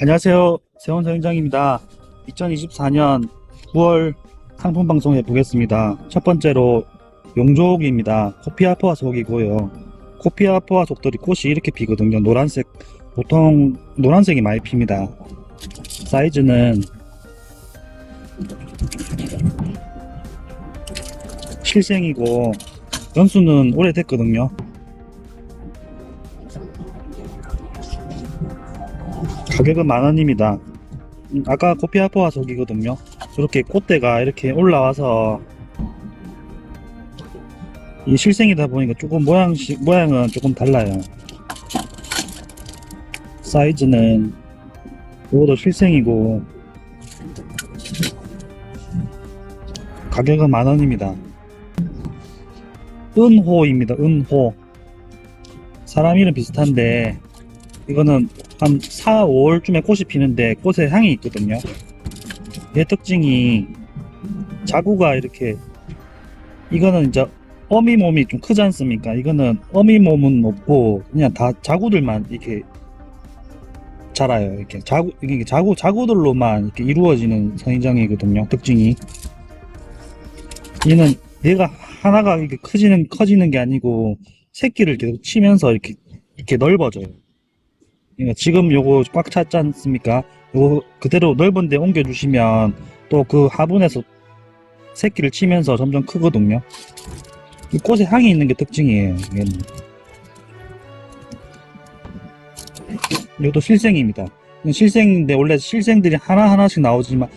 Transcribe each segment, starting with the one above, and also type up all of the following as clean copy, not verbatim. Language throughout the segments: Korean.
안녕하세요. 세원서인장입니다. 2024년 9월 상품 방송해 보겠습니다. 첫 번째로 용조옥입니다. 코피아포아 속이고요. 코피아포아 속들이 꽃이 이렇게 피거든요. 노란색, 보통 노란색이 많이 핍니다. 사이즈는 실생이고 연수는 오래됐거든요. 가격은 10,000원입니다. 아까 코피아포아 속이거든요. 이렇게 꽃대가 이렇게 올라와서 이 실생이다 보니까 조금 모양은 조금 달라요. 사이즈는 이것도 실생이고 가격은 10,000원입니다. 은호입니다. 은호. 사람 이름 비슷한데 이거는 한 4, 5월쯤에 꽃이 피는데 꽃에 향이 있거든요. 얘 특징이 자구가 이렇게, 이거는 이제 어미 몸이 좀 크지 않습니까? 이거는 어미 몸은 없고 그냥 다 자구들만 이렇게 자라요. 이렇게 자구들로만 이렇게 이루어지는 선인장이거든요. 특징이. 얘는 얘가 하나가 이렇게 커지는 게 아니고 새끼를 계속 치면서 이렇게 넓어져요. 그러니까 지금 요거 꽉 찼지 않습니까? 요거 그대로 넓은 데 옮겨주시면 또 그 화분에서 새끼를 치면서 점점 크거든요. 이 꽃에 향이 있는 게 특징이에요. 얘는. 이것도 실생입니다. 실생인데 원래 실생들이 하나하나씩 나오지만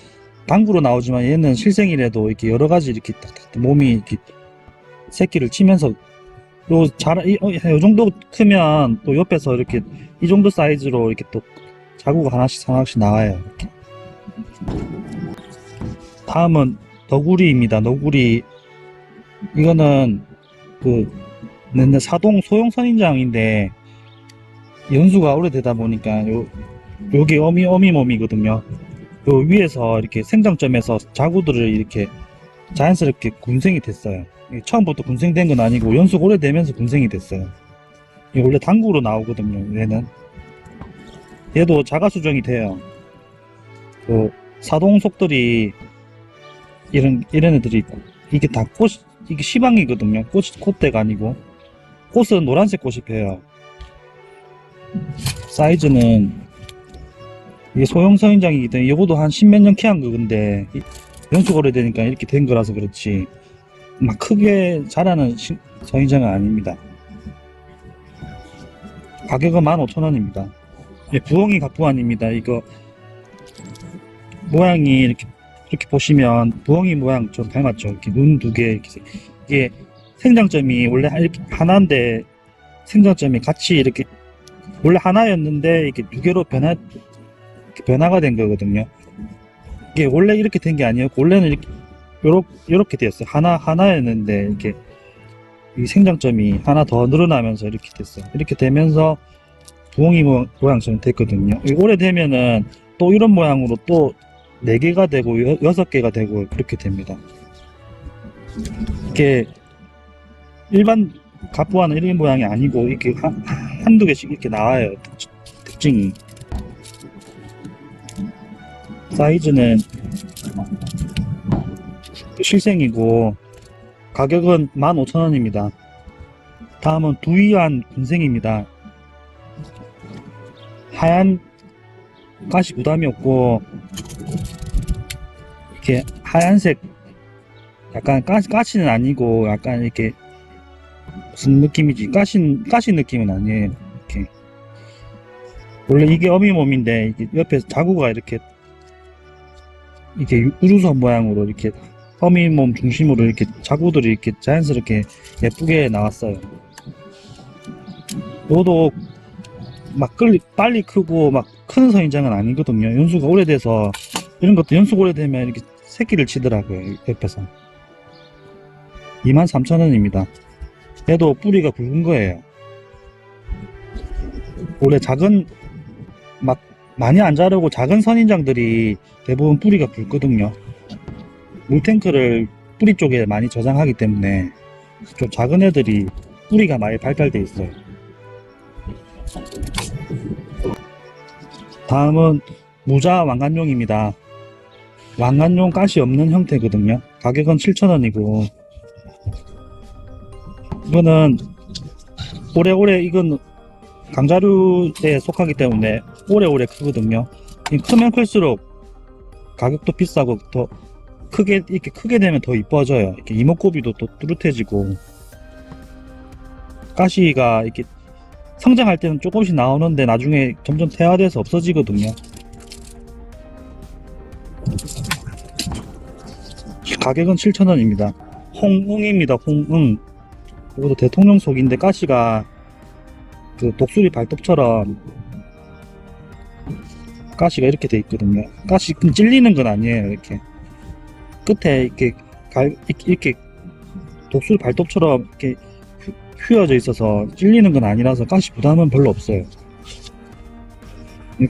방구로 나오지만 얘는 실생이라도 이렇게 여러가지 이렇게 몸이 이렇게 새끼를 치면서 요 정도 크면 또 옆에서 이렇게 이 정도 사이즈로 이렇게 또 자구가 하나씩 나와요. 이렇게. 다음은 너구리입니다. 너구리. 이거는 사동 소형 선인장인데 연수가 오래되다 보니까 여기 어미 몸이거든요. 요 위에서 이렇게 생장점에서 자구들을 이렇게 자연스럽게 군생이 됐어요. 처음부터 군생된 건 아니고 연수가 오래되면서 군생이 됐어요. 이게 원래 당구로 나오거든요. 얘도 자가 수정이 돼요. 사동 속들이 이런 애들이 있고, 이게 다 이게 시방이거든요. 꽃대가 아니고. 꽃은 노란색 꽃이 펴요. 사이즈는 이게 소형 선인장이기 때문에 이것도 한 10몇 년 키한 거근데 연수가 오래되니까 이렇게 된 거라서 그렇지 막 크게 자라는 선인장은 아닙니다. 가격은 15,000원입니다. 부엉이 갑부안입니다. 이거 모양이 이렇게 보시면 부엉이 모양 좀 닮았죠. 이렇게 눈 2개 이게 생장점이 원래 이렇게 하나인데 생장점이 같이 이렇게 원래 하나였는데 이렇게 2개로 변화가 된 거거든요. 이게 원래 이렇게 된 게 아니었고 원래는 이렇게 되었어요. 하나였는데 이렇게 이 생장점이 하나 더 늘어나면서 이렇게 됐어요. 이렇게 되면서 부엉이 모양처럼 됐거든요. 오래되면은 또 이런 모양으로 또 4개가 되고 6개가 되고 그렇게 됩니다. 이게 일반 갑부와는 이런 모양이 아니고 이렇게 한두 개씩 이렇게 나와요. 특징이. 사이즈는 실생이고 가격은 15,000원입니다. 다음은 두이안 군생입니다. 하얀 가시 부담이 없고 이렇게 하얀색 약간 가시는 아니고 약간 이렇게 무슨 느낌이지? 가시 느낌은 아니에요. 이렇게 원래 이게 어미 몸인데 이게 옆에 자구가 이렇게 우주선 모양으로 이렇게 어미 몸 중심으로 이렇게 자구들이 이렇게 자연스럽게 예쁘게 나왔어요. 요도 막 빨리 크고 막 큰 선인장은 아니거든요. 연수가 오래돼서 이런 것도 연수가 오래되면 이렇게 새끼를 치더라고요. 옆에서 23,000원입니다. 얘도 뿌리가 굵은 거예요. 원래 막 많이 안 자르고 작은 선인장들이 대부분 뿌리가 굵거든요. 물탱크를 뿌리 쪽에 많이 저장하기 때문에 좀 작은 애들이 뿌리가 많이 발달돼 있어요. 다음은 무자 왕관용입니다. 왕관용 가시 없는 형태거든요. 가격은 7,000원이고, 이거는 오래오래, 이건 강자류에 속하기 때문에 오래오래 크거든요. 크면 클수록 가격도 비싸고 더 크게, 이렇게 크게 되면 더 이뻐져요. 이렇게 이목구비도 또 뚜렷해지고, 가시가 이렇게 성장할 때는 조금씩 나오는데 나중에 점점 퇴화돼서 없어지거든요. 가격은 7,000원입니다. 홍응입니다. 홍응. 이것도 대통령 속인데 가시가 그 독수리 발톱처럼 가시가 이렇게 돼 있거든요. 가시 찔리는 건 아니에요. 이렇게 끝에 이렇게 독수리 발톱처럼 이렇게 휘어져 있어서 찔리는 건 아니라서 가시 부담은 별로 없어요.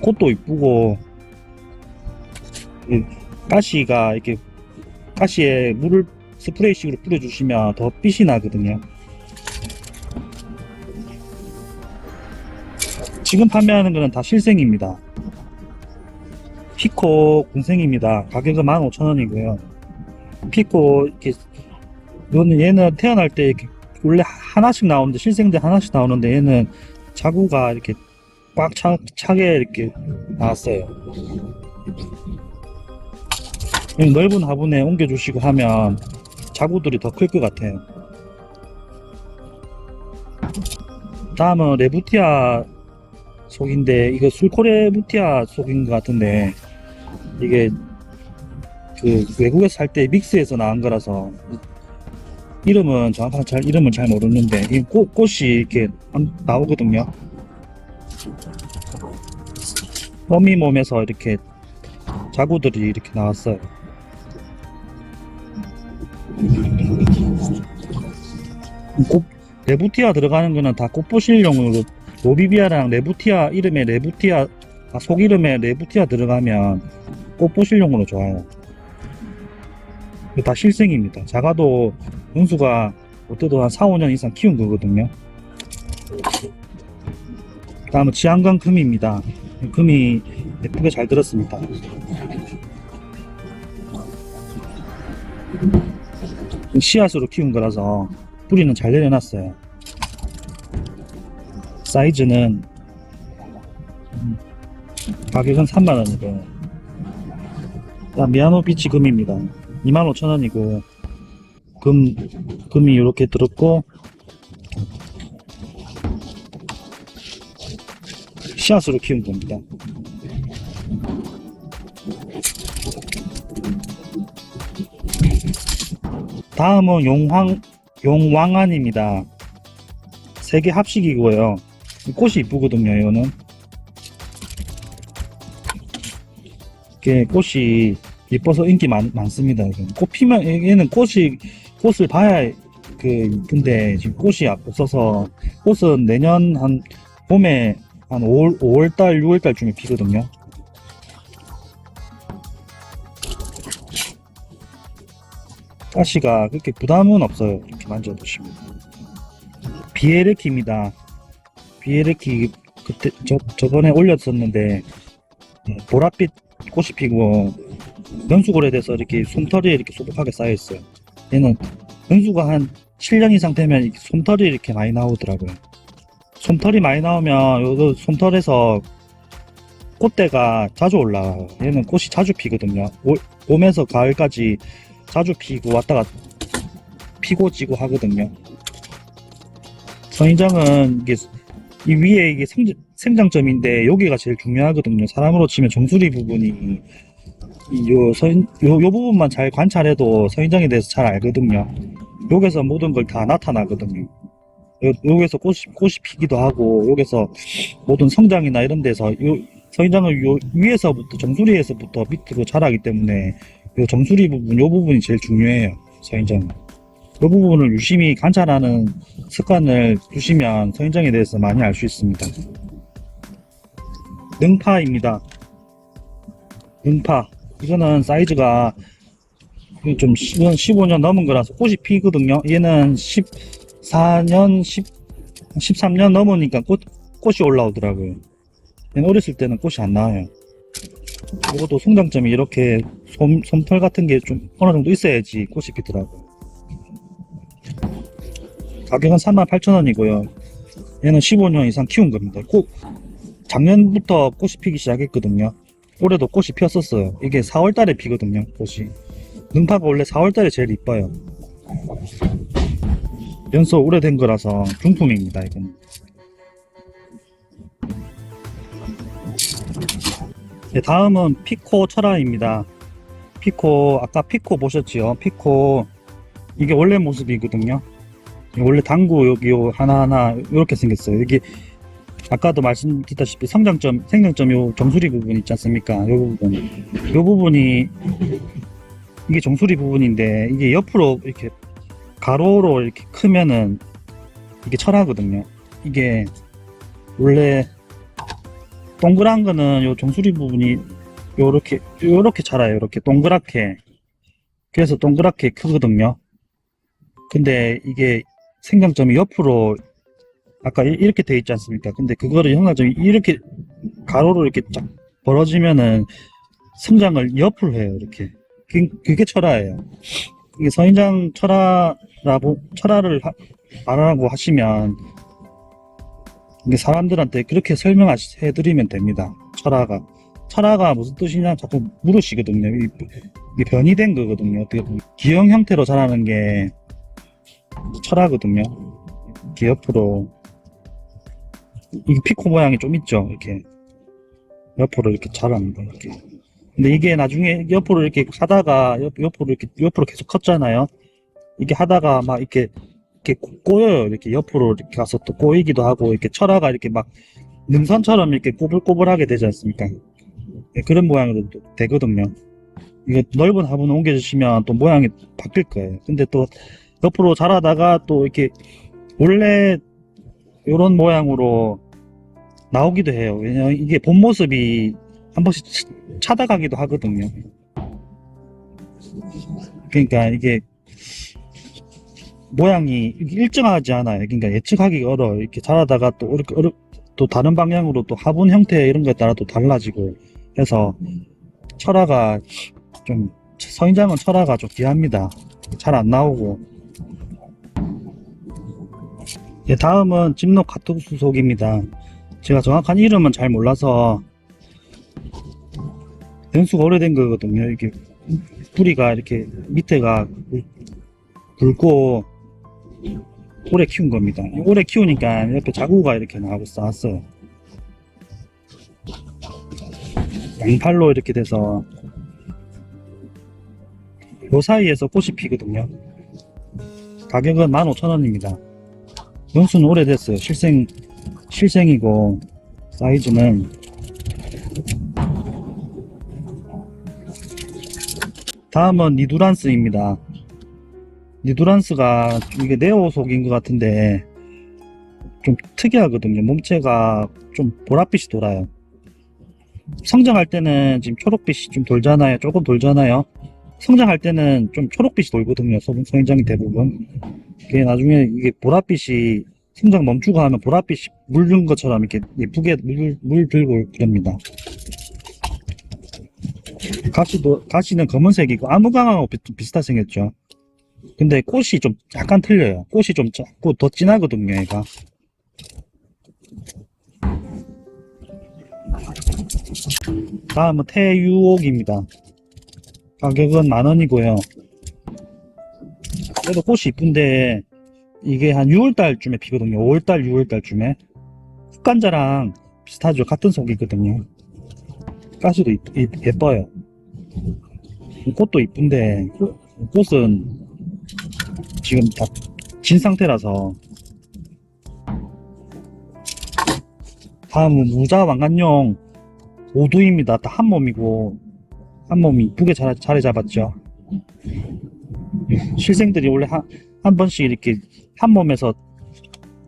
꽃도 이쁘고, 가시가 이렇게 가시에 물을 스프레이식으로 뿌려주시면 더 빛이 나거든요. 지금 판매하는 거는 다 실생입니다. 피코 군생입니다. 가격은 15,000원이고요. 피코 이렇게 얘는 태어날 때 이렇게 원래 하나씩 나오는데, 실생대 하나씩 나오는데 얘는 자구가 이렇게 꽉 차게 이렇게 나왔어요. 넓은 화분에 옮겨주시고 하면 자구들이 더 클 것 같아요. 다음은 레부티아 속인데, 이거 술코레부티아 속인 것 같은데, 이게 그 외국에서 살 때 믹스해서 나온 거라서 이름은 정확하게 이름은 잘 모르는데, 이 꽃이 이렇게 나오거든요. 어미 몸에서 이렇게 자구들이 이렇게 나왔어요. 레부티아 들어가는 거는 다 꽃보실용으로, 노비비아랑 레부티아 이름에 레부티아, 속 이름에 레부티아 들어가면 꽃보실용으로 좋아요. 다 실생입니다. 작아도 연수가 어때도 한 4, 5년 이상 키운 거거든요. 다음은 지안강 금입니다. 금이 예쁘게 잘 들었습니다. 씨앗으로 키운 거라서 뿌리는 잘 내려놨어요. 사이즈는 가격은 3만원이고요. 미야노비치 금입니다. 25,000원이고, 금이 이렇게 들었고, 씨앗으로 키운 겁니다. 다음은 용왕안입니다. 3개 합식이고요. 꽃이 이쁘거든요. 이거는 이게 꽃이 이뻐서 인기 많습니다. 꽃 피면, 얘는 꽃을 봐야 이쁜데 지금 꽃이 없어서, 꽃은 내년 한 봄에 한 5월달 6월달쯤에 피거든요. 가시가 그렇게 부담은 없어요. 이렇게 만져보시면. 비에르키입니다. 비에르키 그때 저번에 올렸었는데 보랏빛 꽃이 피고 연수가 오래돼서 이렇게 솜털이 이렇게 소복하게 쌓여있어요. 얘는 연수가 한 7년 이상 되면 솜털이 이렇게 많이 나오더라고요. 솜털이 많이 나오면 요 솜털에서 꽃대가 자주 올라와요. 얘는 꽃이 자주 피거든요. 봄에서 가을까지 자주 피고 왔다가 피고 지고 하거든요. 선인장은 이게 이 위에 이게 생장점인데 여기가 제일 중요하거든요. 사람으로 치면 정수리 부분이 요 부분만 잘 관찰해도 선인장에 대해서 잘 알거든요. 여기서 모든 걸 다 나타나거든요. 여기서 꽃이 피기도 하고, 여기서 모든 성장이나 이런 데서 선인장은 요 위에서부터, 정수리에서부터 밑으로 자라기 때문에 요 정수리 부분, 요 부분이 제일 중요해요. 선인장은. 요 부분을 유심히 관찰하는 습관을 두시면 선인장에 대해서 많이 알 수 있습니다. 능파입니다. 능파. 이거는 사이즈가 좀 15년 넘은 거라서 꽃이 피거든요. 얘는 13년 넘으니까 꽃이 올라오더라고요. 얘는 어렸을 때는 꽃이 안 나와요. 이것도 성장점이 이렇게 솜털 같은 게 좀 어느 정도 있어야지 꽃이 피더라고요. 가격은 38,000원이고요. 얘는 15년 이상 키운 겁니다. 작년부터 꽃이 피기 시작했거든요. 올해도 꽃이 피었었어요. 이게 4월달에 피거든요. 꽃이. 능파가 원래 4월달에 제일 이뻐요. 연소 오래된 거라서 중품입니다. 이건. 네, 다음은 피코 철화입니다. 피코, 아까 피코 보셨지요? 피코, 이게 원래 모습이거든요. 원래 당구 여기 하나하나 이렇게 생겼어요. 여기 아까도 말씀드렸다시피 생장점 요 정수리 부분 있지 않습니까? 요 부분이 이게 정수리 부분인데 이게 옆으로 이렇게 가로로 이렇게 크면은 이게 철화거든요. 이게 원래 동그란 거는 요 정수리 부분이 요렇게 자라요. 이렇게 동그랗게. 그래서 동그랗게 크거든요. 근데 이게 생장점이 옆으로 아까 이렇게 돼 있지 않습니까? 근데 그거를 형광점이 이렇게 가로로 이렇게 쫙 벌어지면은 성장을 옆으로 해요. 이렇게. 그게 철화예요. 이게 선인장 철화를 말하라고 하시면 이게 사람들한테 그렇게 설명해드리면 됩니다. 철화가 무슨 뜻이냐 자꾸 물으시거든요. 이게 변이된 거거든요. 어떻게 보면 기형 형태로 자라는 게 철화거든요. 이렇게 옆으로 이 피코 모양이 좀 있죠. 이렇게 옆으로 이렇게 자랍니다. 이렇게. 근데 이게 나중에 옆으로 이렇게 하다가 옆으로 계속 컸잖아요. 이게 하다가 막 이렇게 꼬여요. 이렇게 옆으로 이렇게 가서 또 꼬이기도 하고 이렇게 철화가 이렇게 막 능선처럼 이렇게 꼬불꼬불하게 되지 않습니까? 네, 그런 모양으로 또 되거든요. 이거 넓은 화분 옮겨주시면 또 모양이 바뀔 거예요. 근데 또 옆으로 자라다가 또 이렇게 원래 이런 모양으로 나오기도 해요. 왜냐면 이게 본 모습이 한 번씩 찾아가기도 하거든요. 그러니까 이게 모양이 일정하지 않아요. 그러니까 예측하기가 어려워요. 이렇게 자라다가 또 이렇게 또 다른 방향으로 또 화분 형태 이런 거에 따라 또 달라지고 해서 철화가 좀 서인장은 철화가 좀 귀합니다. 잘 안 나오고. 예, 다음은 집록 가투수속입니다. 제가 정확한 이름은 잘 몰라서 연수가 오래된 거거든요. 이게 뿌리가 이렇게 밑에가 굵고 오래 키운 겁니다. 오래 키우니까 옆에 자구가 이렇게 나오고 쌓았어요. 양팔로 이렇게 돼서 요 사이에서 꽃이 피거든요. 가격은 15,000원입니다. 연수는 오래됐어요. 실생이고 사이즈는 다음은 니두란스입니다. 니두란스가 이게 네오속인 것 같은데 좀 특이하거든요. 몸체가 좀 보랏빛이 돌아요. 성장할 때는 지금 초록빛이 좀 돌잖아요. 조금 돌잖아요. 성장할 때는 좀 초록빛이 돌거든요. 성장이 대부분. 이게 나중에 이게 보랏빛이 성장 멈추고 하면 보랏빛이 물 든 것처럼 이렇게 예쁘게 물 들고 그럽니다. 가시는 검은색이고 아무강하고 비슷하게 생겼죠. 근데 꽃이 좀 약간 틀려요. 꽃이 좀 작고 더 진하거든요, 얘가. 다음은 태유옥입니다. 가격은 10,000원이고요. 그래도 꽃이 이쁜데 이게 한 6월달쯤에 피거든요. 5월달, 6월달쯤에. 흑간자랑 비슷하죠. 같은 속이거든요. 가시도 예뻐요. 꽃도 이쁜데 꽃은 지금 다 진 상태라서. 다음은 무자 왕관용 5두입니다. 다 한 몸이고 한 몸이 이쁘게 자리 잡았죠. 실생들이 원래 한 번씩 이렇게 한 몸에서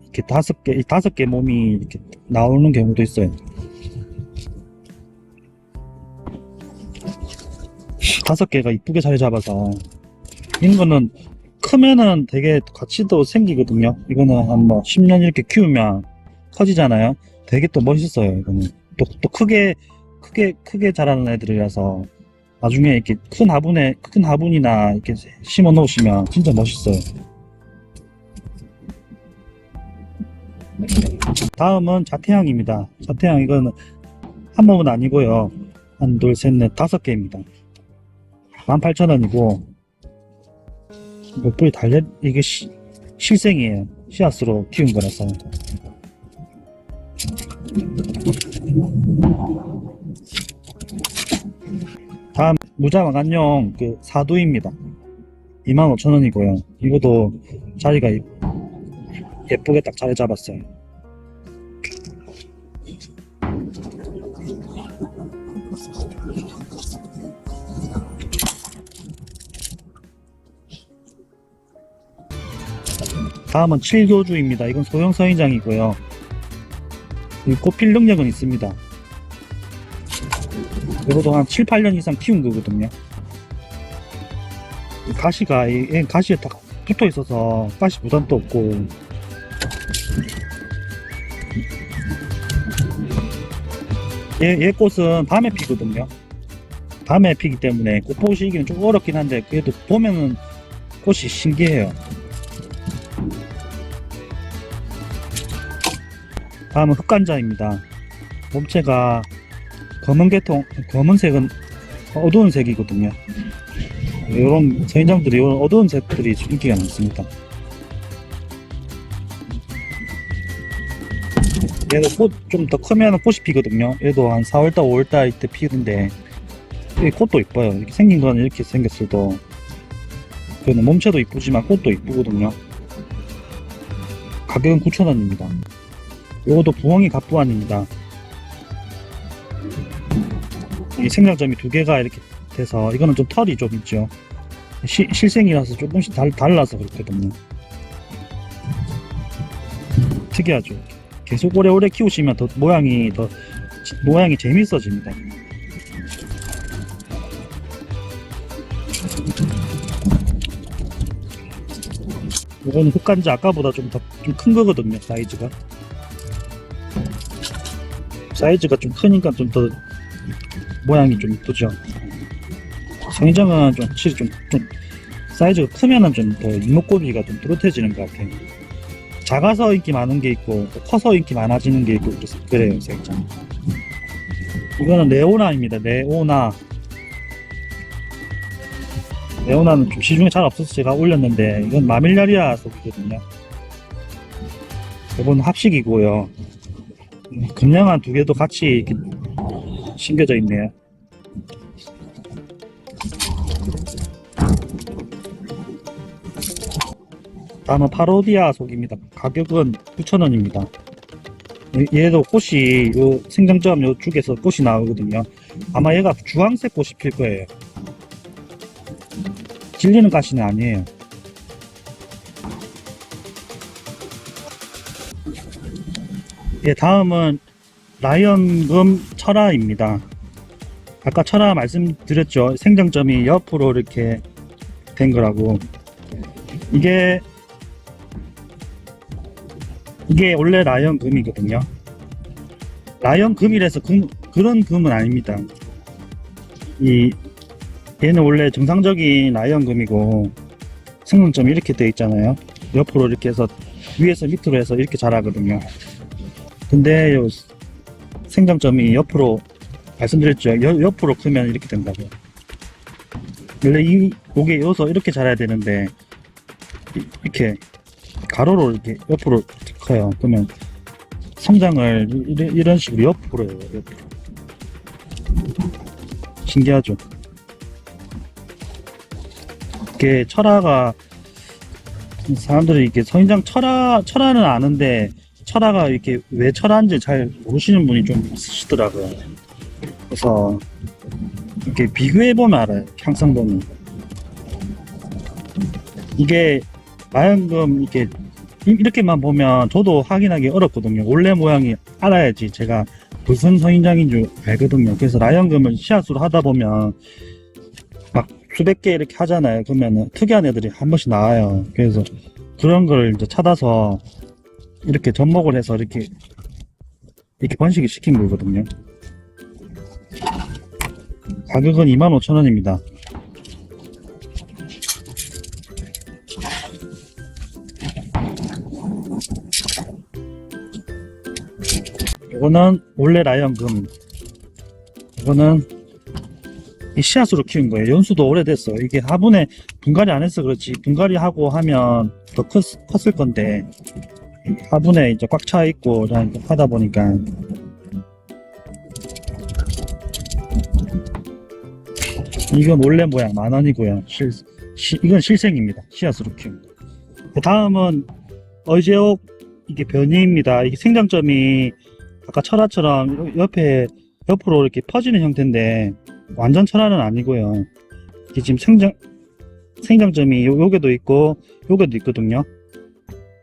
이렇게 다섯 개 몸이 이렇게 나오는 경우도 있어요. 다섯 개가 이쁘게 자리 잡아서 이런 거는 크면은 되게 가치도 생기거든요. 이거는 한 뭐 10년 이렇게 키우면 커지잖아요. 되게 또 멋있어요. 이거는 또 크게 자라는 애들이라서 나중에 이렇게 큰 화분이나 이렇게 심어 놓으시면 진짜 멋있어요. 다음은 자태양입니다. 자태양 이거는 한 몸은 아니고요. 한, 둘, 셋, 넷, 5개입니다. 18,000원이고, 뿌리 이게 실생이에요. 씨앗으로 키운 거라서. 다음, 무자마간용 그 사두입니다. 25,000원이고요. 이것도 자리가 예쁘게 딱 자리 잡았어요. 다음은 칠교주입니다. 이건 소형 서인장이고요. 꽃필 능력은 있습니다. 이것도 한 7, 8년 이상 키운 거거든요. 가시가, 가시에 딱 붙어 있어서 가시 부담도 없고, 얘 꽃은 밤에 피거든요. 밤에 피기 때문에 꽃 보시기는 좀 어렵긴 한데, 그래도 보면은 꽃이 신기해요. 다음은 흑간자입니다. 몸체가 검은색은 어두운 색이거든요. 이런 서인장들이 이런 어두운 색들이 좀 인기가 많습니다. 얘도 꽃 좀 더 크면 꽃이 피거든요. 얘도 한 4월달, 5월달 이때 피는데 꽃도 이뻐요. 이렇게 생긴 건 이렇게 생겼어도 몸체도 이쁘지만 꽃도 이쁘거든요. 가격은 9,000원입니다. 요것도 부엉이 갑부안입니다. 이 생장점이 2개가 이렇게 돼서 이거는 좀 털이 좀 있죠. 실생이라서 조금씩 달라서 그렇거든요. 특이하죠. 계속 오래오래 키우시면 더 모양이 재밌어집니다. 이거는 흑간자 아까보다 좀 큰 거거든요. 사이즈가 좀 크니까 좀 더 모양이 좀 이쁘죠. 성인장은 확실히 좀 사이즈가 크면은 좀 더 이목구비가 좀 또렷해지는 것 같아요. 작아서 인기 많은 게 있고 커서 인기 많아지는 게 있고 그래요. 성인장. 이거는 레오나입니다. 레오나는 좀 시중에 잘 없어서 제가 올렸는데 이건 마밀라리아 속이거든요. 이건 합식이고요. 금량한 2개도 같이 이렇게 심겨져 있네요. 다음은 파로디아 속입니다. 가격은 9,000원입니다. 얘도 꽃이 요 생장점 요 쪽에서 꽃이 나오거든요. 아마 얘가 주황색 꽃이 필 거예요. 질리는 가시는 아니에요. 다음은 라이언금 철화입니다. 아까 철화 말씀드렸죠. 생장점이 옆으로 이렇게 된 거라고. 이게 원래 라이언금이거든요. 라이언금이라서 그런 금은 아닙니다. 얘는 원래 정상적인 라이언금이고 생장점이 이렇게 돼 있잖아요. 옆으로 이렇게 해서 위에서 밑으로 해서 이렇게 자라거든요. 근데 요 생장점이 옆으로 말씀드렸죠. 옆으로 크면 이렇게 된다고. 원래 요게 여기서 이렇게 자라야 되는데 이렇게 가로로 이렇게 옆으로 커요. 그러면 성장을 이런 식으로 옆으로 해요. 옆으로. 신기하죠. 이게 철화가 사람들이 이렇게 서인장 철화는 아는데 철화가 이렇게 왜 철화인지 잘 모르시는 분이 좀 있으시더라고요. 그래서 이렇게 비교해보면 알아요. 향상 보면. 이게 라이언금 이렇게만 보면 저도 확인하기 어렵거든요. 원래 모양이 알아야지 제가 무슨 서인장인 줄 알거든요. 그래서 라이언금을 씨앗으로 하다 보면 막 수백 개 이렇게 하잖아요. 그러면 특이한 애들이 한 번씩 나와요. 그래서 그런 걸 이제 찾아서 이렇게 접목을 해서 이렇게 이렇게 번식을 시킨 거거든요. 가격은 25,000원입니다. 이거는 원래 라이언금. 이거는 이 씨앗으로 키운 거예요. 연수도 오래됐어. 이게 화분에 분갈이 안 해서 그렇지, 분갈이 하고 하면 더 컸을 건데, 화분에 이제 꽉 차 있고 하다 보니까. 이건 원래 모양 10,000원이고요. 이건 실생입니다. 씨앗으로 키운 거. 그 다음은 어제옥, 이게 변이입니다. 이게 생장점이 아까 철화처럼 옆으로 이렇게 퍼지는 형태인데, 완전 철화는 아니고요. 이게 지금 생장점이 요게도 있고 요게도 있거든요.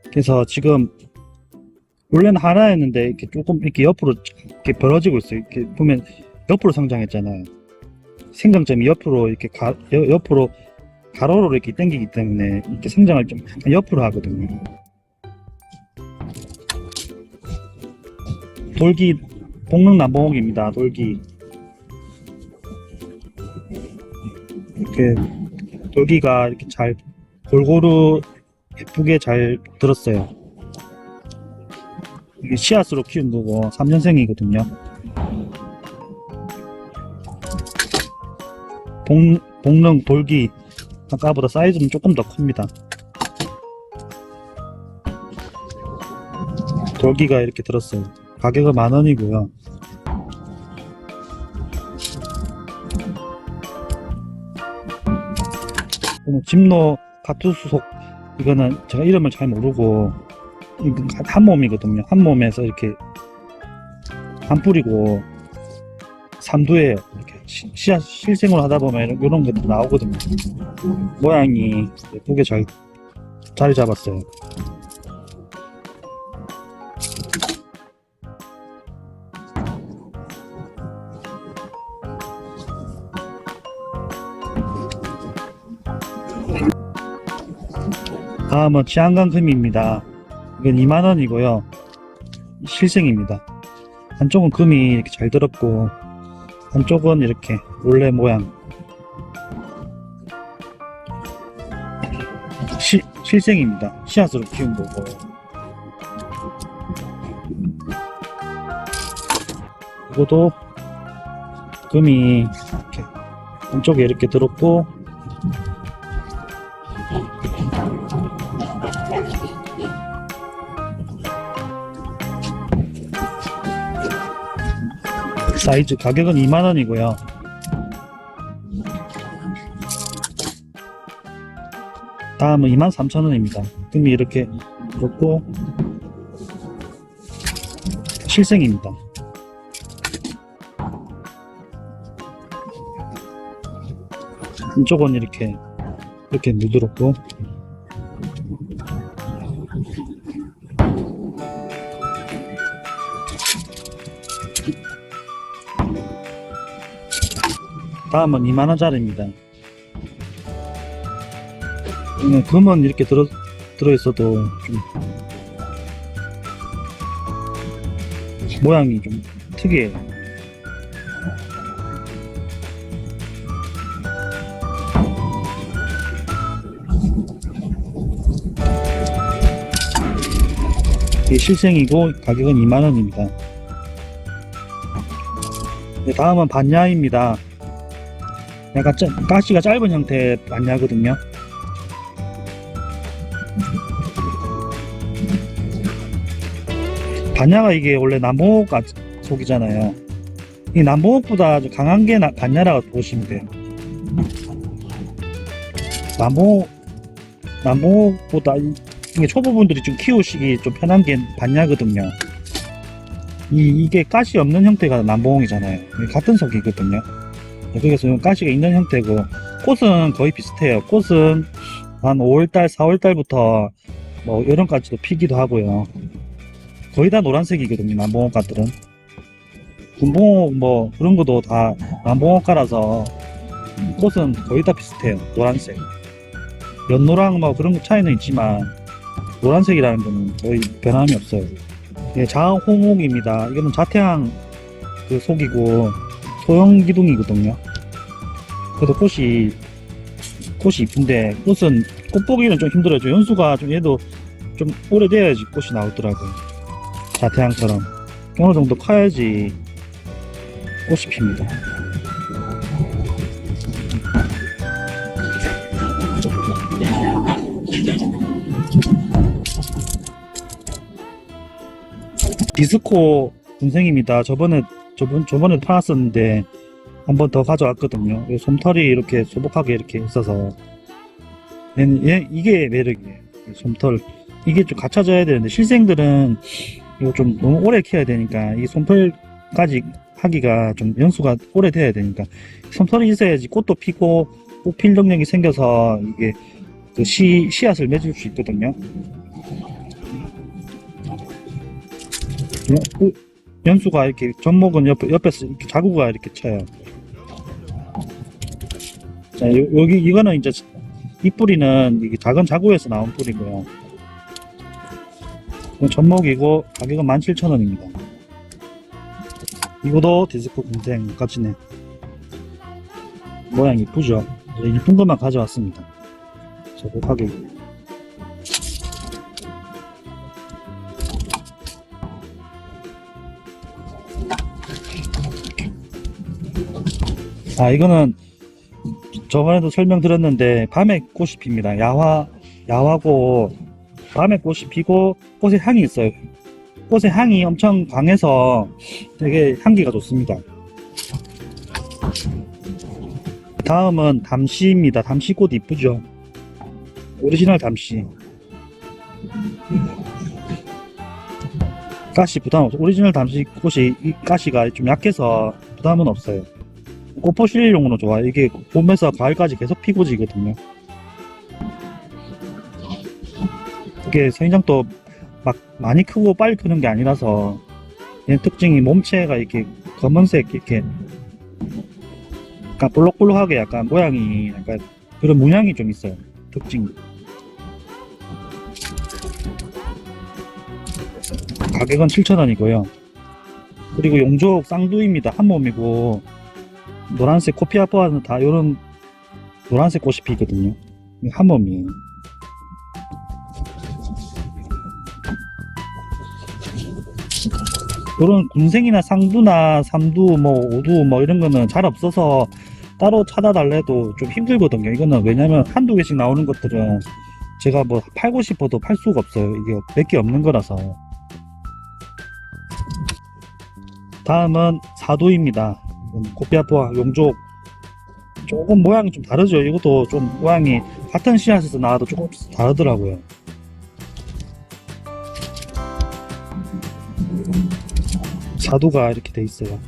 그래서 지금 원래는 하나였는데 이렇게 조금 이렇게 옆으로 이렇게 벌어지고 있어요. 이렇게 보면 옆으로 성장했잖아요. 생장점이 옆으로 이렇게 옆으로 가로로 이렇게 당기기 때문에 이렇게 성장을 좀 옆으로 하거든요. 돌기 복릉남봉옥입니다. 돌기. 이렇게 돌기가 이렇게 잘 골고루 예쁘게 잘 들었어요. 이게 씨앗으로 키운 거고 3년생이거든요. 복릉 돌기 아까보다 사이즈는 조금 더 큽니다. 돌기가 이렇게 들었어요. 가격은 10,000원이고요. 진노 가투수속, 이거는 제가 이름을 잘 모르고 한 몸이거든요. 한 몸에서 이렇게 한 뿌리고 삼두에 이렇게 씨앗 실생으로 하다 보면 이런 것도 나오거든요. 모양이 예쁘게 잘 자리 잡았어요. 다음은 치안강금입니다. 이건 20,000원이고요. 실생입니다. 한쪽은 금이 이렇게 잘 들었고 한쪽은 이렇게 원래 모양. 실생입니다. 씨앗으로 키운 거고. 이것도 금이 이렇게 한쪽에 이렇게 들었고 사이즈 가격은 20,000원이고요. 다음은 23,000원입니다. 금이 이렇게 그렇고 실생입니다. 이쪽은 이렇게 누드럽고 다음은 20,000원짜리입니다. 금은 이렇게 들어있어도 좀 모양이 좀 특이해요. 이게 실생이고 가격은 20,000원입니다. 다음은 반야입니다. 약간 가시가 짧은 형태의 반야거든요. 반야가 이게 원래 남봉옥 속이잖아요. 이 남봉옥보다 강한 게 반야라고 보시면 돼요. 남봉옥보다 이게 초보분들이 좀 키우시기 좀 편한 게 반야거든요. 이게 가시 없는 형태가 남봉옥이잖아요. 같은 속이거든요. 그래서 가시가 있는 형태고, 꽃은 거의 비슷해요. 꽃은 한 5월달, 4월달부터 뭐 여름까지도 피기도 하고요. 거의 다 노란색이거든요, 남봉옥가들은. 군봉옥 뭐 그런 것도 다 남봉옥가라서 꽃은 거의 다 비슷해요. 노란색. 연노랑 뭐 그런 거 차이는 있지만 노란색이라는 거는 거의 변함이 없어요. 예, 자홍옥입니다. 이거는 자태양 그 속이고 소형 기둥이거든요. 그래도 꽃이 이쁜데 꽃은 꽃 보기는 좀 힘들어요. 연수가 좀 얘도 좀 오래돼야지 꽃이 나오더라고요. 자태양처럼 어느 정도 커야지 꽃이 핍니다. 디스코 군생입니다. 저번에 팔았었는데 한 번 더 가져왔거든요. 솜털이 이렇게 소복하게 이렇게 있어서 이게 매력이에요. 솜털 이게 좀 갖춰져야 되는데 실생들은 이거 좀 너무 오래 키워야 되니까 이 솜털까지 하기가 좀 연수가 오래돼야 되니까 솜털이 있어야지 꽃도 피고 꽃 필 능력이 생겨서 이게 그 씨앗을 맺을 수 있거든요. 연수가 이렇게 접목은 옆에서 이렇게 자구가 이렇게 쳐요. 자, 이거는 이제 이 뿌리는 이게 작은 자구에서 나온 뿌리고요. 이건 접목이고 가격은 17,000원입니다. 이거도 디스코 군생 같이네. 모양 이쁘죠? 이쁜 것만 가져왔습니다. 소복하게. 이거는 저번에도 설명드렸는데 밤에 꽃이 핍니다. 야화고 밤에 꽃이 피고 꽃의 향이 있어요. 꽃의 향이 엄청 강해서 되게 향기가 좋습니다. 다음은 담시입니다. 담시꽃 이쁘죠? 오리지널 담시. 가시 부담 없어. 오리지널 담시 꽃이 이 가시가 좀 약해서 부담은 없어요. 꽃포실용으로 좋아요. 이게 봄에서 가을까지 계속 피고지거든요. 이게 생장도 막 많이 크고 빨리 크는 게 아니라서 얘 특징이 몸체가 이렇게 검은색 이렇게 약간 볼록볼록하게 약간 모양이 약간 그런 문양이 좀 있어요. 특징. 가격은 7,000원이고요. 그리고 용족 쌍두입니다. 한 몸이고 노란색 코피아포아는 다 요런 노란색 꽃이 피거든요. 한 몸이에요. 요런 군생이나 상두나 삼두 뭐 오두 뭐 이런 거는 잘 없어서 따로 찾아달래도 좀 힘들거든요. 이거는 왜냐면 한두 개씩 나오는 것들은 제가 뭐 팔고 싶어도 팔 수가 없어요. 이게 몇 개 없는 거라서. 다음은 사두입니다. 코피아포아 용족 조금 모양이 좀 다르죠. 이것도 좀 모양이 같은 씨앗에서 나와도 조금 다르더라고요. 사두가 이렇게 돼 있어요.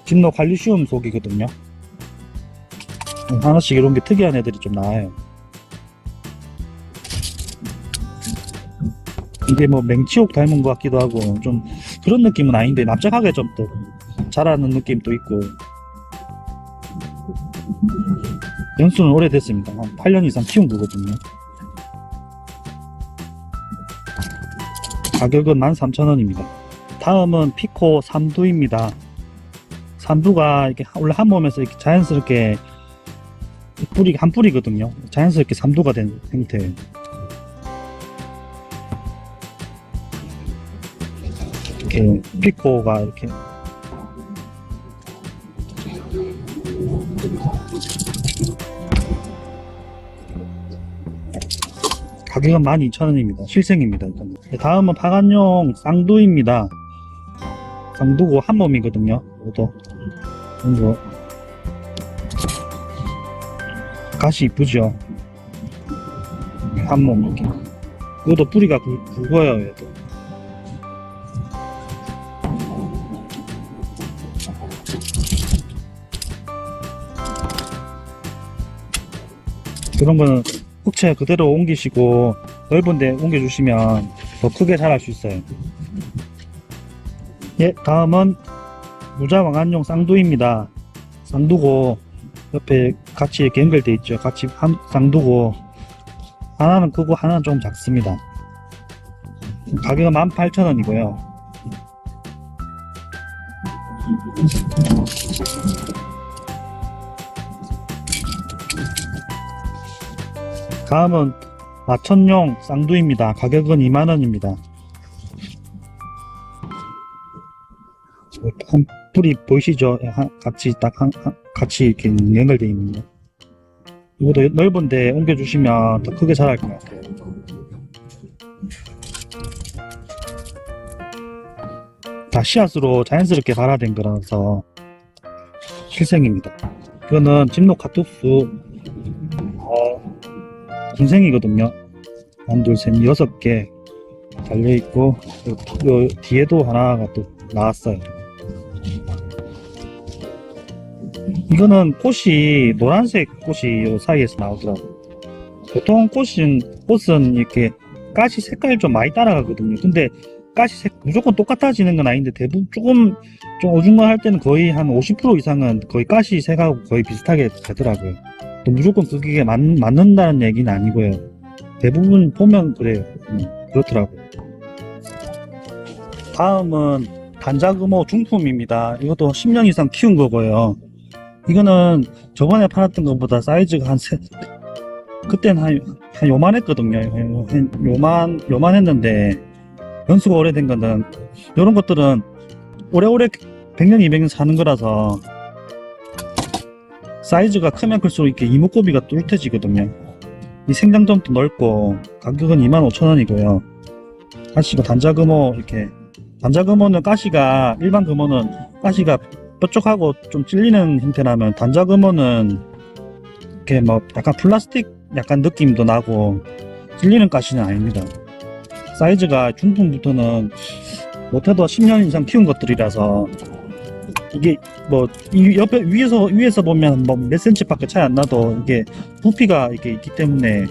진노 갈리시움 속이거든요. 하나씩 이런 게 특이한 애들이 좀 나와요. 이게 뭐 맹치옥 닮은 것 같기도 하고 좀 그런 느낌은 아닌데 납작하게 좀 또 자라는 느낌도 있고. 연수는 오래됐습니다. 한 8년 이상 키운 거거든요. 가격은 13,000원입니다. 다음은 피코 삼두입니다. 삼두가 이렇게 원래 한 몸에서 이렇게 자연스럽게 뿌리 한 뿌리거든요. 자연스럽게 삼두가 된 형태예요. 이렇게 피코가 이렇게 가격은 12,000원입니다. 실생입니다. 이거는. 다음은 파간용 쌍두입니다. 쌍두고 한 몸이거든요. 이것도 이거 가시 이쁘죠? 한 몸 이렇게. 이것도 뿌리가 굵어요. 얘도. 그런 거는 흑채 그대로 옮기시고 넓은 데 옮겨주시면 더 크게 자랄 수 있어요. 예, 다음은 무자왕안용 쌍두입니다. 쌍두고 옆에 같이 이렇게 연결되어 있죠. 같이 쌍두고 하나는 크고 하나는 좀 작습니다. 가격은 18,000원이고요. 다음은 마천용 쌍두입니다. 가격은 2만원입니다. 한 뿌리 보이시죠? 같이 같이 이렇게 연결되어 있는 거. 이것도 넓은데 옮겨주시면 더 크게 자랄 것 같아요. 다 씨앗으로 자연스럽게 발화된 거라서 실생입니다. 이거는 진록 카투스 군생이거든요. 한, 둘, 셋, 6개 달려있고 요 뒤에도 하나가 또 나왔어요. 이거는 꽃이 노란색 꽃이 요 사이에서 나오더라고요. 보통 꽃은 이렇게 가시 색깔이 좀 많이 따라가거든요. 근데 가시 색 무조건 똑같아지는 건 아닌데 대부분 좀 어중간할 때는 거의 한 50% 이상은 거의 가시 색하고 거의 비슷하게 되더라고요. 또 무조건 그게 맞는다는 얘기는 아니고요. 대부분 보면 그래요. 그렇더라고요. 다음은 단자금호 중품입니다. 이것도 10년 이상 키운 거고요. 이거는 저번에 팔았던 것보다 사이즈가 그때는 한 요만했거든요. 요만했는데 연수가 오래된 거는 이런 것들은 오래오래 100년 200년 사는 거라서 사이즈가 크면 클수록 이렇게 이목구비가 뚜렷해지거든요. 이 생장점도 넓고 가격은 25,000원이고요. 가시가 단자금호 이렇게 단자금호는 가시가 일반 금호는 가시가 뾰족하고 좀 찔리는 형태라면 단자금호는 이렇게 뭐 약간 플라스틱 약간 느낌도 나고 찔리는 가시는 아닙니다. 사이즈가 중품부터는 못해도 10년 이상 키운 것들이라서 이게 뭐 옆에 위에서 보면 뭐 몇 cm밖에 차이 안 나도 이게 부피가 이게 있기 때문에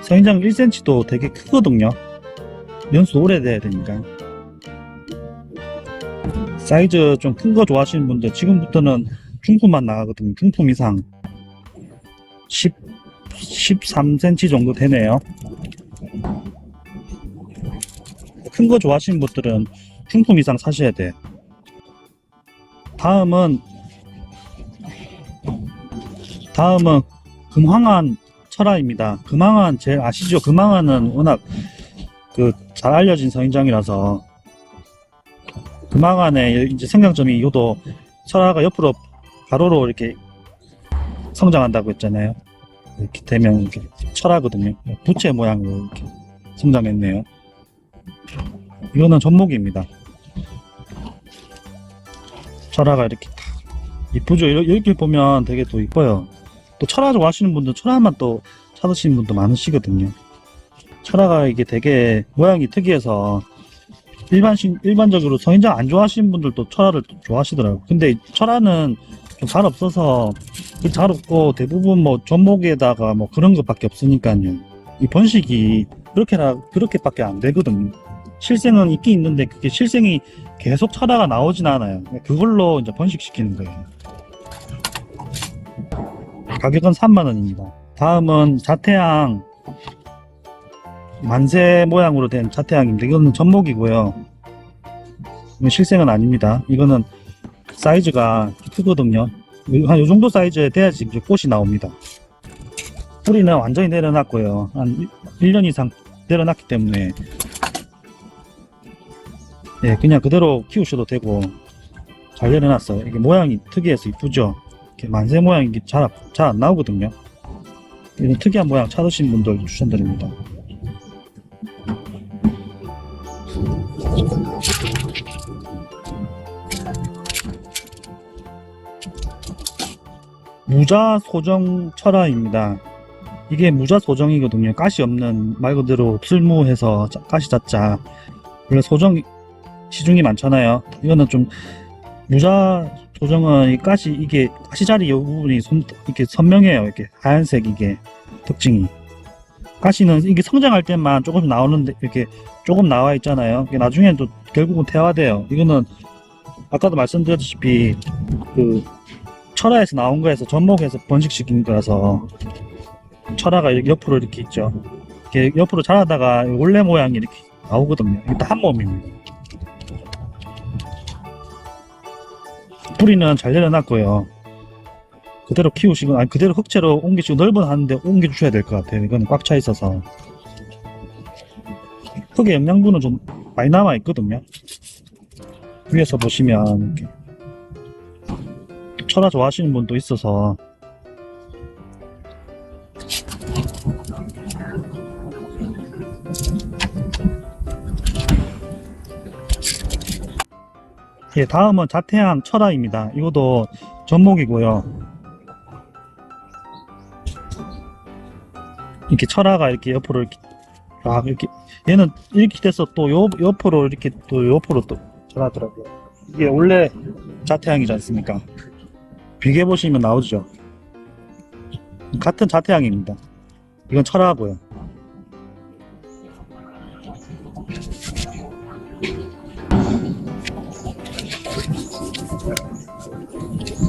성인장 1cm도 되게 크거든요. 연수 오래돼야 되니까. 사이즈 좀 큰 거 좋아하시는 분들 지금부터는 중품만 나가거든요. 중품 이상 13cm 정도 되네요. 큰 거 좋아하시는 분들은 중품 이상 사셔야 돼요. 다음은 금황환 철화입니다. 금황환 제일 아시죠? 금황환은 워낙 잘 알려진 성인장이라서 금황환의 이제 생장점이 요도 철화가 옆으로 가로로 이렇게 성장한다고 했잖아요. 이렇게 되면 이렇게 철화거든요. 부채 모양으로 이렇게 성장했네요. 이거는 전목입니다. 철화가 이렇게 이쁘죠? 이렇게 보면 되게 또 이뻐요. 또 철화 좋아하시는 분들 철화만 또 찾으시는 분도 많으시거든요. 철화가 이게 되게 모양이 특이해서 일반적으로 성인장 안 좋아하시는 분들도 철화를 좋아하시더라고요. 근데 철화는 좀 잘 없어서 잘 없고 대부분 뭐 전목에다가 뭐 그런 것밖에 없으니까요. 이 번식이 그렇게밖에 안 되거든요. 실생은 있긴 있는데 그게 실생이 계속 철화가 나오진 않아요. 그걸로 이제 번식시키는 거예요. 가격은 3만원입니다. 다음은 자태양 만세 모양으로 된 자태양입니다. 이거는 전목이고요. 이건 실생은 아닙니다. 이거는 사이즈가 크거든요. 한 요 정도 사이즈에 돼야지 이제 꽃이 나옵니다. 뿌리는 완전히 내려놨고요. 한 1년 이상 내려놨기 때문에 예, 그냥 그대로 키우셔도 되고 잘 내려놨어요. 이게 모양이 특이해서 이쁘죠. 이렇게 만세 모양이 잘 안 나오거든요. 이런 특이한 모양 찾으신 분들 추천드립니다. 무자소정 철화입니다. 이게 무자소정이거든요. 가시 없는 말 그대로 풀무해서 가시 자자. 원래 소정 시중이 많잖아요. 이거는 좀 무자소정은 이게 가시자리 이 부분이 이렇게 선명해요. 이렇게 하얀색 이게 특징이. 가시는 이게 성장할 때만 조금 나오는데 이렇게 조금 나와 있잖아요. 나중에는 또 결국은 퇴화돼요. 이거는 아까도 말씀드렸다시피 철화에서 나온 거에서 전목에서 번식시킨 거라서 철화가 이렇게 옆으로 이렇게 있죠. 이렇게 옆으로 자라다가 원래 모양이 이렇게 나오거든요. 일단 한 몸입니다. 뿌리는 잘 내려놨고요. 그대로 키우시고, 아니, 그대로 흑채로 옮기시고, 넓은 하는데 옮겨주셔야 될 것 같아요. 이거는 꽉 차 있어서. 흙의 영양분은 좀 많이 남아있거든요. 위에서 보시면, 이렇게. 철화 좋아하시는 분도 있어서. 예, 다음은 자태양 철화입니다. 이것도 전목이고요. 이렇게 철화가 이렇게 옆으로 이렇게 쫙 이렇게 얘는 이렇게 돼서 또 옆으로 이렇게 또 옆으로 또 전하더라고요. 이게 원래 자태양이지 않습니까? 비교해 보시면 나오죠. 같은 자태양입니다. 이건 철화고요.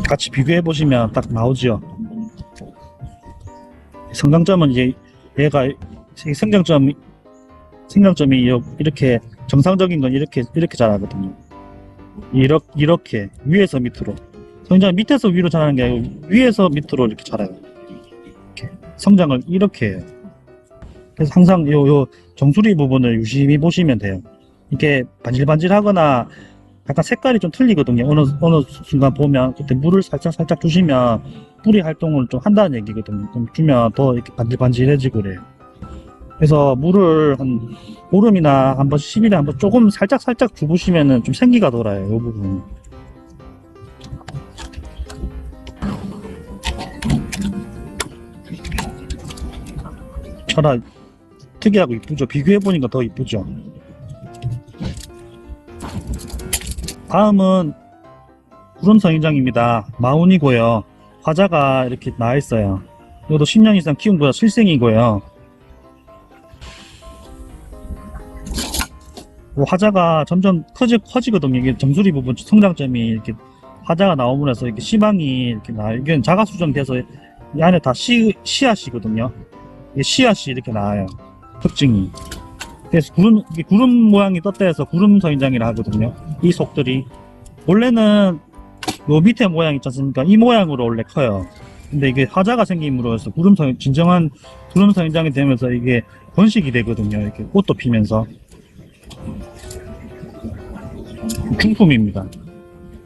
같이 비교해 보시면 딱 나오죠. 성장점은 이제 얘가 생장점이 이렇게 정상적인 건 이렇게 자라거든요. 이렇게 위에서 밑으로 성장 밑에서 위로 자라는 게 아니고 위에서 밑으로 이렇게 자라요. 이렇게 성장을 이렇게 해요. 그래서 항상 요 정수리 부분을 유심히 보시면 돼요. 이게 반질반질하거나 약간 색깔이 좀 틀리거든요. 어느 순간 보면 그때 물을 살짝 주시면 뿌리 활동을 좀 한다는 얘기거든요. 좀 주면 더 이렇게 반질반질해지고 그래요. 그래서 물을 한 보름이나 한 번씩 10일에 한 번 조금 살짝 주부시면은 좀 생기가 돌아요. 이 부분. 철화 특이하고 이쁘죠. 비교해보니까 더 이쁘죠. 다음은 구름성인장입니다. 마운이고요. 화자가 이렇게 나와있어요. 이것도 10년 이상 키운 거라 실생이고요. 화자가 점점 커지거든요. 이게 정수리 부분 성장점이 이렇게 화자가 나오면서 이렇게 시방이 이렇게 나와요. 이게 자가 수정돼서 이 안에 다 씨앗이거든요. 이게 씨앗이 이렇게 나와요. 특징이. 그래서 구름 모양이 떴다 해서 구름성인장이라 하거든요. 이 속들이 원래는 요 밑에 모양 있지 않습니까? 이 모양으로 원래 커요. 근데 이게 화자가 생김으로 해서 진정한 구름성인장이 되면서 이게 번식이 되거든요. 이렇게 꽃도 피면서. 중품입니다.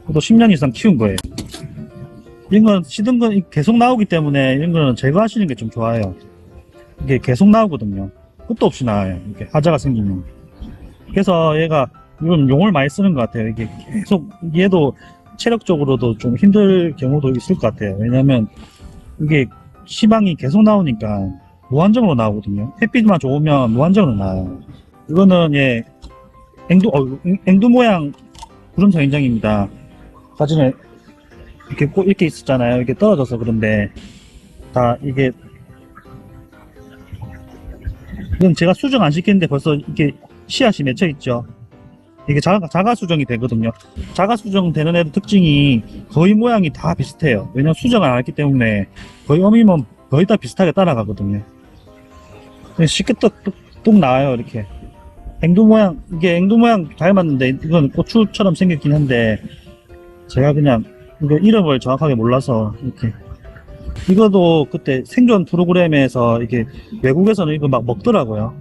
또 10년 이상 키운 거예요. 이런 건 시든 건 계속 나오기 때문에 이런 거는 제거하시는 게 좀 좋아요. 이게 계속 나오거든요. 끝도 없이 나와요. 이렇게 화자가 생기면. 그래서 얘가 이런 용을 많이 쓰는 것 같아요. 이게 계속 얘도 체력적으로도 좀 힘들 경우도 있을 것 같아요. 왜냐면 이게 시방이 계속 나오니까 무한정으로 나오거든요. 햇빛만 좋으면 무한정으로 나와요. 이거는 예 앵두 모양 구름성인장입니다. 사진에 이렇게 있었잖아요. 이렇게 떨어져서 그런데 다 이게 이건 제가 수정 안 시켰는데 벌써 이게 씨앗이 맺혀 있죠. 이게 자가 수정이 되거든요. 자가 수정 되는 애들 특징이 거의 모양이 다 비슷해요. 왜냐면 수정을 안 했기 때문에 거의 어미면 거의 다 비슷하게 따라가거든요. 쉽게 뚝 나와요. 이렇게 앵두 모양, 이게 앵두 모양 닮았는데 이건 고추처럼 생겼긴 한데 제가 그냥 이거 이름을 정확하게 몰라서 이렇게. 이것도 그때 생존 프로그램에서 이게 외국에서는 이거 막 먹더라고요.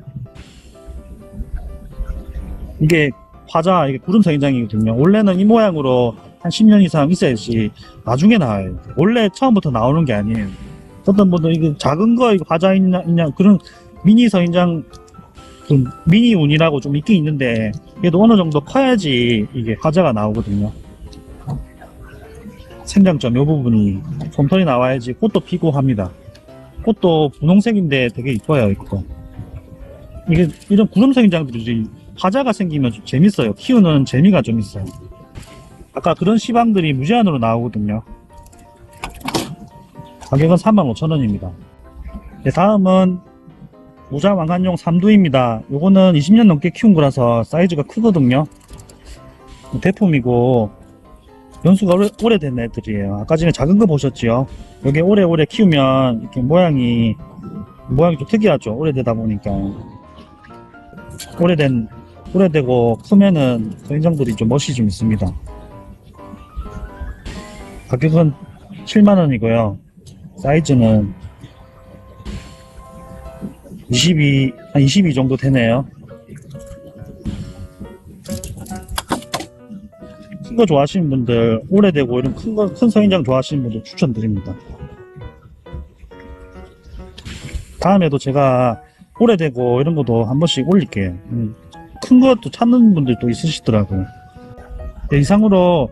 이게 화자, 이게 구름성인장이거든요. 원래는 이 모양으로 한 10년 이상 있어야지 나중에 나와요. 원래 처음부터 나오는 게 아니에요. 어떤 분들 이거 작은 거 이거 화자 있냐 그런 미니 성인장 미니 운이라고 좀 있긴 있는데 그래도 어느 정도 커야지 이게 화자가 나오거든요. 생장점 이 부분이 솜털이 나와야지 꽃도 피고 합니다. 꽃도 분홍색인데 되게 이뻐요. 이거. 이게 이런 구름성인장들이 화자가 생기면 좀 재밌어요. 키우는 재미가 좀 있어요. 아까 그런 시방들이 무제한으로 나오거든요. 가격은 35,000원입니다. 네, 다음은 모자왕관용 삼두입니다. 요거는 20년 넘게 키운 거라서 사이즈가 크거든요. 대품이고 연수가 오래된 애들이에요. 아까 전에 작은 거 보셨지요? 여기 오래 키우면 이렇게 모양이 좀 특이하죠. 오래되다 보니까 오래된 오래되고 크면은 선인장들이 좀 멋이 좀 있습니다. 가격은 7만원이고요. 사이즈는 22 정도 되네요. 큰 거 좋아하시는 분들, 오래되고 이런 큰 선인장 좋아하시는 분들 추천드립니다. 다음에도 제가 오래되고 이런 것도 한 번씩 올릴게요. 큰 것도 찾는 분들도 있으시더라고요. 네, 이상으로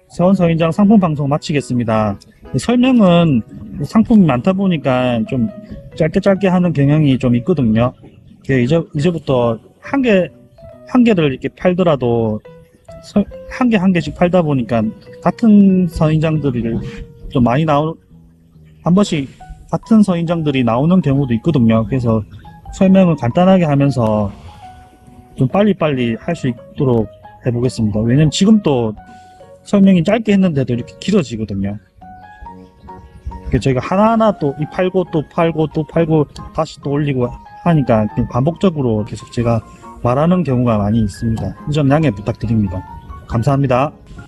세원서인장 상품 방송 마치겠습니다. 설명은 상품이 많다 보니까 좀 짧게 하는 경향이 좀 있거든요. 이제부터 한 개를 이렇게 팔더라도 한 개씩 팔다 보니까 같은 선인장들이 좀 많이 한 번씩 같은 선인장들이 나오는 경우도 있거든요. 그래서 설명을 간단하게 하면서 좀 빨리빨리 할 수 있도록 해보겠습니다. 왜냐면 지금 또 설명이 짧게 했는데도 이렇게 길어지거든요. 저희가 하나하나 또 팔고 또 팔고 또 팔고 다시 또 올리고 하니까 반복적으로 계속 제가 말하는 경우가 많이 있습니다. 이 점 양해 부탁드립니다. 감사합니다.